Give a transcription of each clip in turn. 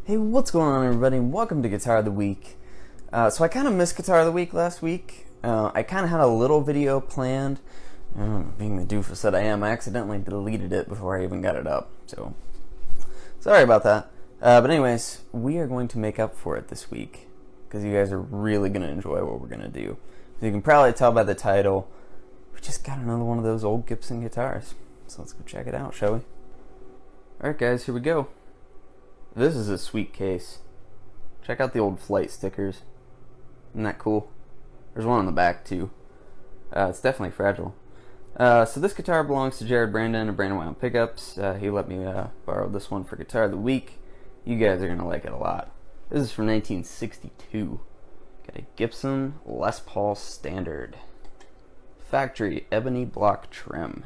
Hey, what's going on, everybody? Welcome to Guitar of the Week. So I kind of missed Guitar of the Week last week. I kind of had a little video planned. Being the doofus that I am, I accidentally deleted it before I even got it up. So, sorry about that. But anyways, we are going to make up for it this week, because you guys are really going to enjoy what we're going to do. So you can probably tell by the title, we just got another one of those old Gibson guitars. So let's go check it out, shall we? Alright guys, here we go. This is a sweet case. Check out the old flight stickers. Isn't that cool? There's one on the back too. It's definitely fragile. So this guitar belongs to Jared Brandon of Brandon Wild Pickups. He let me borrow this one for Guitar of the Week. You guys are going to like it a lot. This is from 1962. Got a Gibson Les Paul Standard. Factory Ebony Block trim.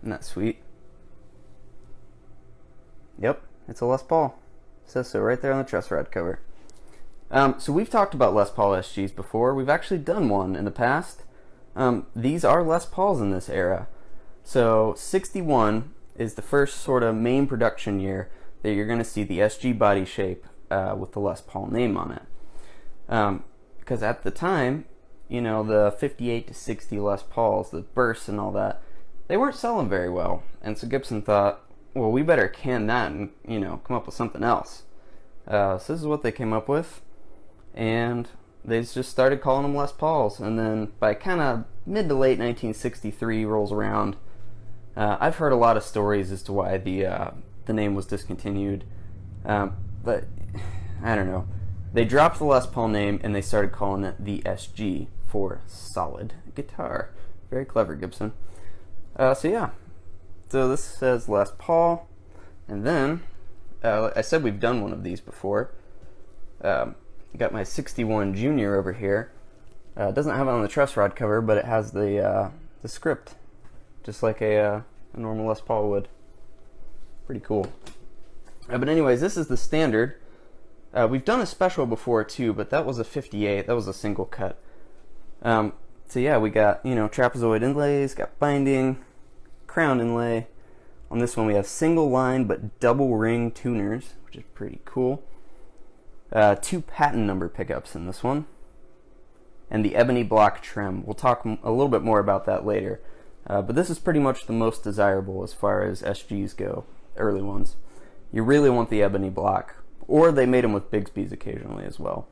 Isn't that sweet? Yep, it's a Les Paul. It says so right there on the truss rod cover. So we've talked about Les Paul SGs before. We've actually done one in the past. These are Les Pauls in this era. So 61 is the first sort of main production year that you're going to see the SG body shape with the Les Paul name on it. Because at the time, you know, the 58 to 60 Les Pauls, the bursts and all that, they weren't selling very well. And so Gibson thought, well, we better can that and, you know, come up with something else. So this is what they came up with, and they just started calling them Les Pauls. And then by kind of mid to late 1963 rolls around, I've heard a lot of stories as to why the name was discontinued, but I don't know. They dropped the Les Paul name and they started calling it the SG for solid guitar. Very clever, Gibson. So yeah. So this says Les Paul, and then I said we've done one of these before. Got my 61 Junior over here. It doesn't have it on the truss rod cover, but it has the script, just like a normal Les Paul would. Pretty cool. But anyways, this is the standard. We've done a special before too, but that was a 58. That was a single cut. So yeah, we got, you know, trapezoid inlays, got binding, crown inlay. On this one we have single line but double ring tuners, which is pretty cool. 2 patent number pickups in this one, and the Ebony Block trim. We'll talk a little bit more about that later, but this is pretty much the most desirable as far as SGs go, early ones. You really want the Ebony Block, or they made them with Bigsby's occasionally as well.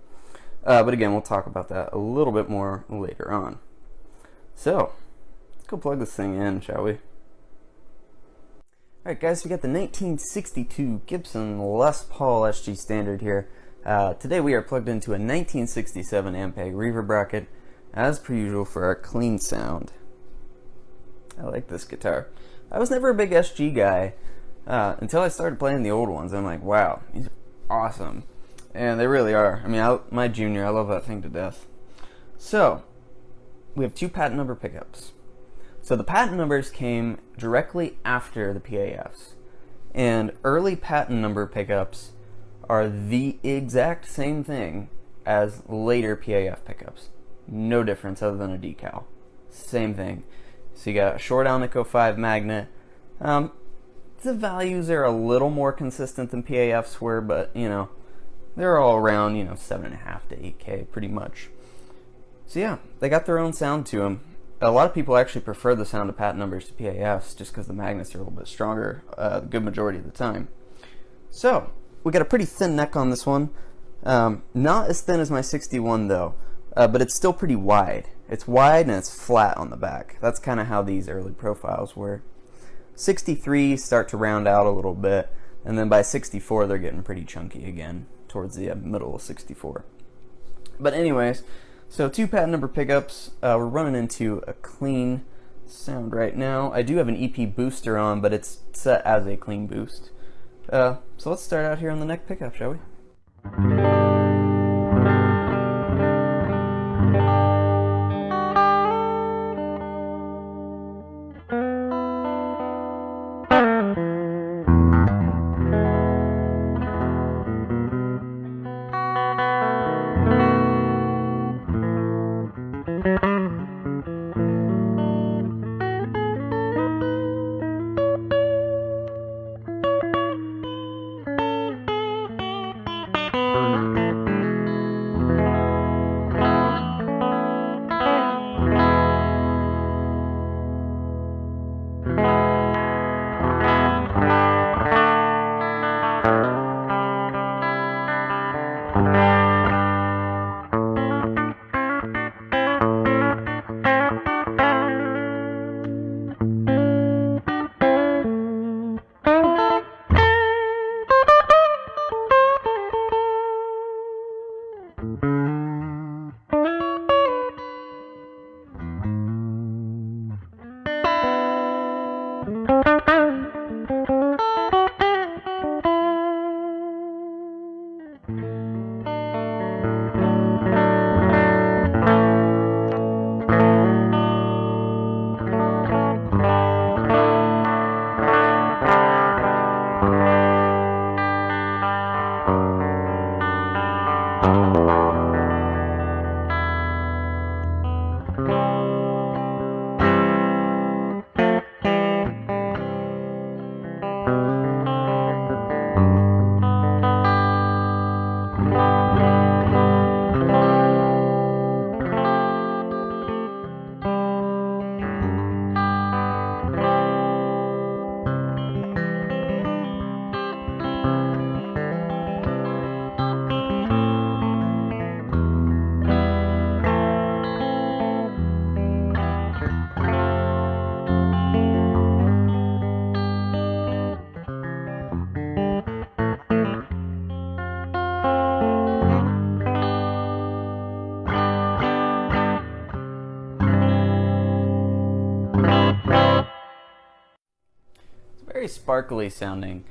But again, we'll talk about that a little bit more later on. So let's go plug this thing in, shall we? Alright guys, we got the 1962 Gibson Les Paul SG Standard here. Today we are plugged into a 1967 Ampeg reverb bracket, as per usual, for our clean sound. I like this guitar. I was never a big SG guy until I started playing the old ones. I'm like, wow, these are awesome. And they really are. I mean, my Junior, I love that thing to death. So, we have 2 patent number pickups. So the patent numbers came directly after the PAFs, and early patent number pickups are the exact same thing as later PAF pickups. No difference other than a decal. Same thing. So you got a short Alnico 5 magnet. The values are a little more consistent than PAFs were, but you know, they're all around, you know, 7.5 to 8K pretty much. So yeah, they got their own sound to them. A lot of people actually prefer the sound of patent numbers to PAFs just because the magnets are a little bit stronger the good majority of the time. So, we got a pretty thin neck on this one. Not as thin as my 61 though, but it's still pretty wide. It's wide and it's flat on the back. That's kind of how these early profiles were. 63 start to round out a little bit, and then by 64 they're getting pretty chunky again towards the middle of 64. But anyways, so 2 patent number pickups. We're running into a clean sound right now. I do have an EP booster on, but it's set as a clean boost. So let's start out here on the neck pickup, shall we? Very sparkly sounding.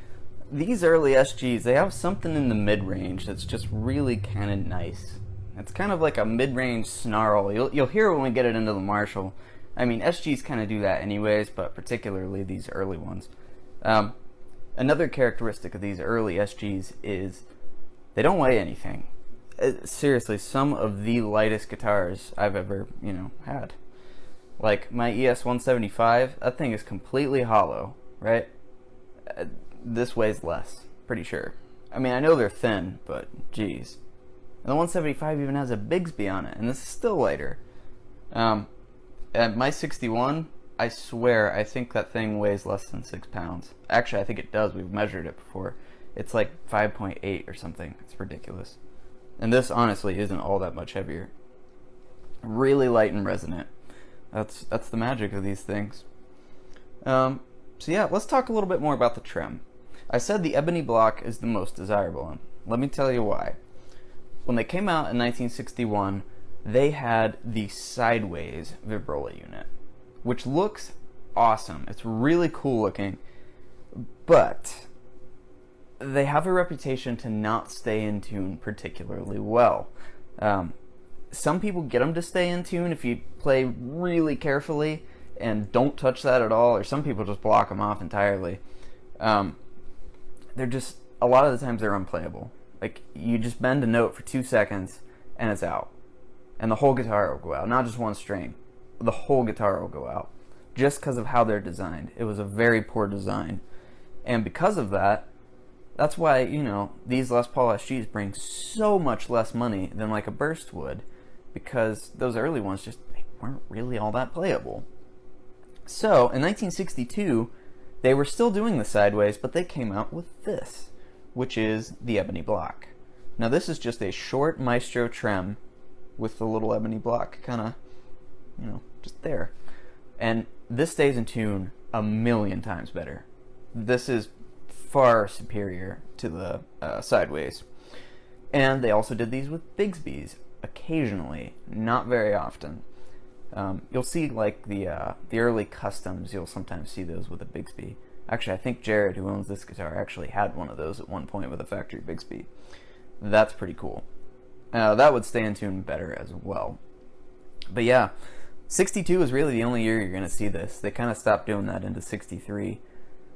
These early SGs, they have something in the mid-range that's just really kind of nice. It's kind of like a mid-range snarl. You'll hear it when we get it into the Marshall. I mean, SGs kind of do that anyways, but particularly these early ones. Another characteristic of these early SGs is they don't weigh anything. Seriously, some of the lightest guitars I've ever, had. Like my ES-175, that thing is completely hollow, right? This weighs less, pretty sure. I mean, I know they're thin, but geez. And the 175 even has a Bigsby on it, and this is still lighter. At my 61, I swear, I think that thing weighs less than 6 pounds. Actually, I think it does. We've measured it before. It's like 5.8 or something. It's ridiculous. And this, honestly, isn't all that much heavier. Really light and resonant. That's the magic of these things. So yeah, let's talk a little bit more about the trim. I said the Ebony Block is the most desirable one. Let me tell you why. When they came out in 1961, they had the sideways vibrola unit, which looks awesome. It's really cool looking, but they have a reputation to not stay in tune particularly well. Some people get them to stay in tune if you play really carefully and don't touch that at all, or some people just block them off entirely. They're just, a lot of the times they're unplayable. Like, you just bend a note for 2 seconds and it's out. And the whole guitar will go out, not just one string. The whole guitar will go out, just because of how they're designed. It was a very poor design. And because of that, that's why, these Les Paul SGs bring so much less money than like a Burst would, because those early ones just, they weren't really all that playable. So, in 1962, they were still doing the sideways, but they came out with this, which is the Ebony Block. Now, this is just a short Maestro trem with the little Ebony Block kind of, just there. And this stays in tune a million times better. This is far superior to the sideways. And they also did these with Bigsby's occasionally, not very often. You'll see like the early customs, you'll sometimes see those with a Bigsby. Actually, I think Jared, who owns this guitar, actually had one of those at one point with a factory Bigsby. That's pretty cool. That would stay in tune better as well. But yeah, 62 is really the only year you're going to see this. They kind of stopped doing that into 63.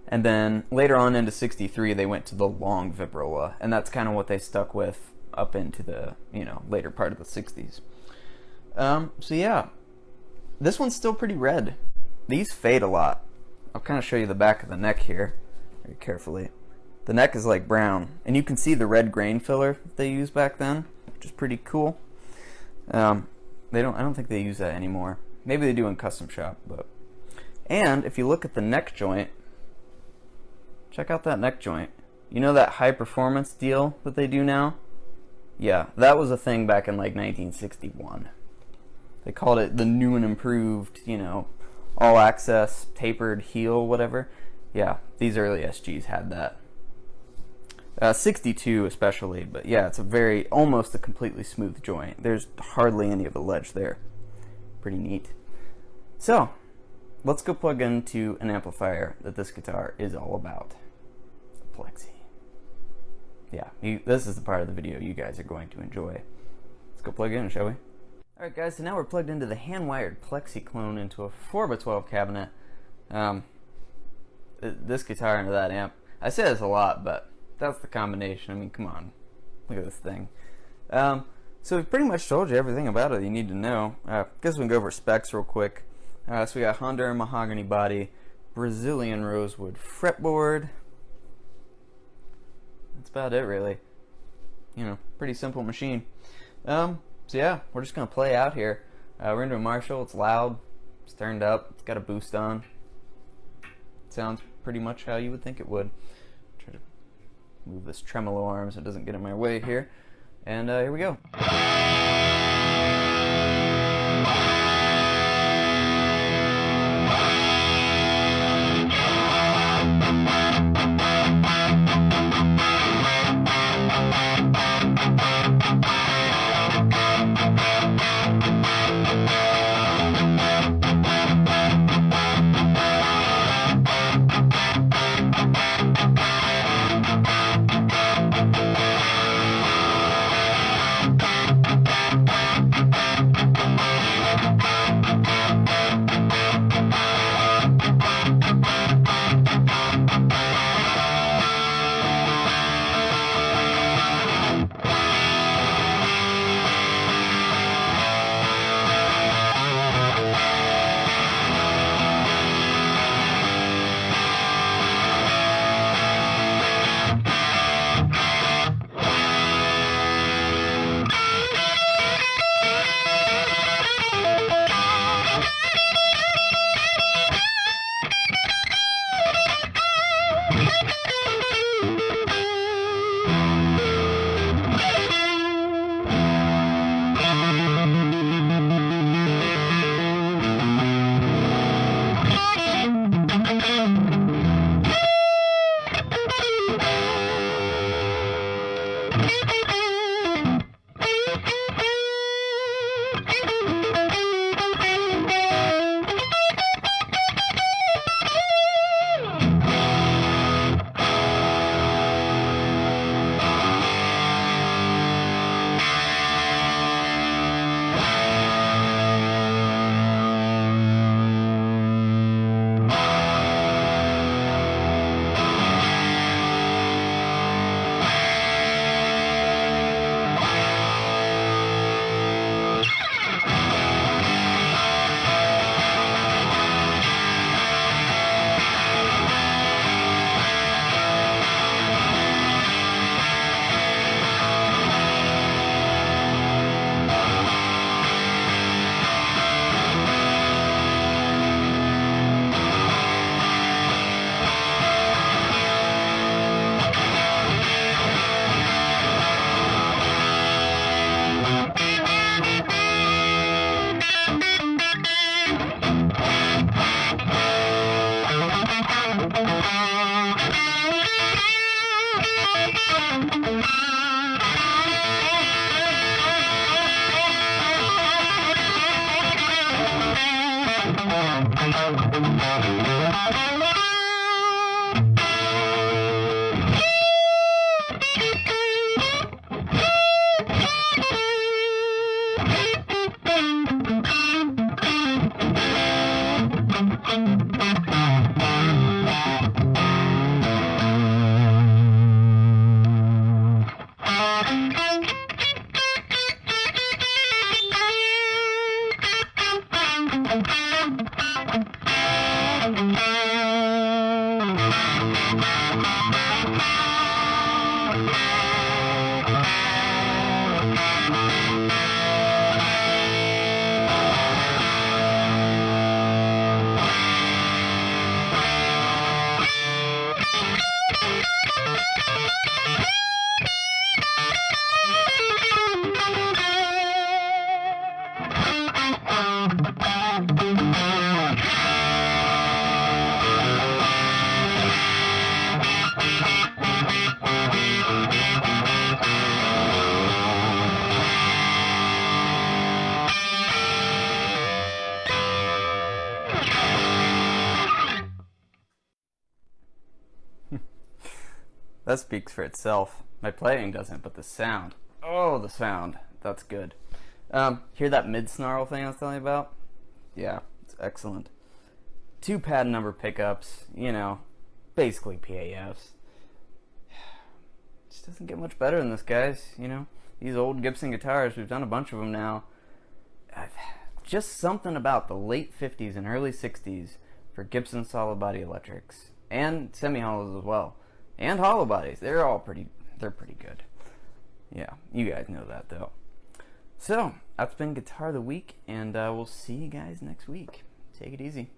And then later on into 63, they went to the long vibrola, and that's kind of what they stuck with up into the, later part of the 60s. So yeah, this one's still pretty red. These fade a lot. I'll kind of show you the back of the neck here, very carefully. The neck is like brown, and you can see the red grain filler that they used back then, which is pretty cool. I don't think they use that anymore. Maybe they do in custom shop, but. And if you look at the neck joint, check out that neck joint. You know that high performance deal that they do now? Yeah, that was a thing back in like 1961. They called it the new and improved, all access, tapered heel, whatever. Yeah, these early SGs had that. 62 especially, but yeah, it's almost a completely smooth joint. There's hardly any of the ledge there. Pretty neat. So, let's go plug into an amplifier that this guitar is all about. The Plexi. Yeah, this is the part of the video you guys are going to enjoy. Let's go plug in, shall we? Alright guys, so now we're plugged into the hand-wired Plexi clone into a 4x12 cabinet. This guitar into that amp. I say this a lot, but that's the combination. I mean, come on. Look at this thing. So we've pretty much told you everything about it you need to know. Guess we can go over specs real quick. So we got Honduran mahogany body, Brazilian rosewood fretboard, that's about it, really. You know, pretty simple machine. So yeah, we're just gonna play out here. We're into a Marshall. It's loud. It's turned up. It's got a boost on. It sounds pretty much how you would think it would. Try to move this tremolo arm so it doesn't get in my way here. And here we go. That speaks for itself. My playing doesn't, but the sound. Oh, the sound. That's good. Hear that mid-snarl thing I was telling you about? Yeah, it's excellent. 2 pad number pickups, you know, basically PAFs. Just doesn't get much better than this, guys, you know? These old Gibson guitars, we've done a bunch of them now. Just something about the late 50s and early 60s for Gibson solid body electrics. And semi-hollows as well. And hollow bodies. They're all pretty they're pretty good. Yeah, you guys know that though. So that's been Guitar of the Week, and we'll see you guys next week. Take it easy.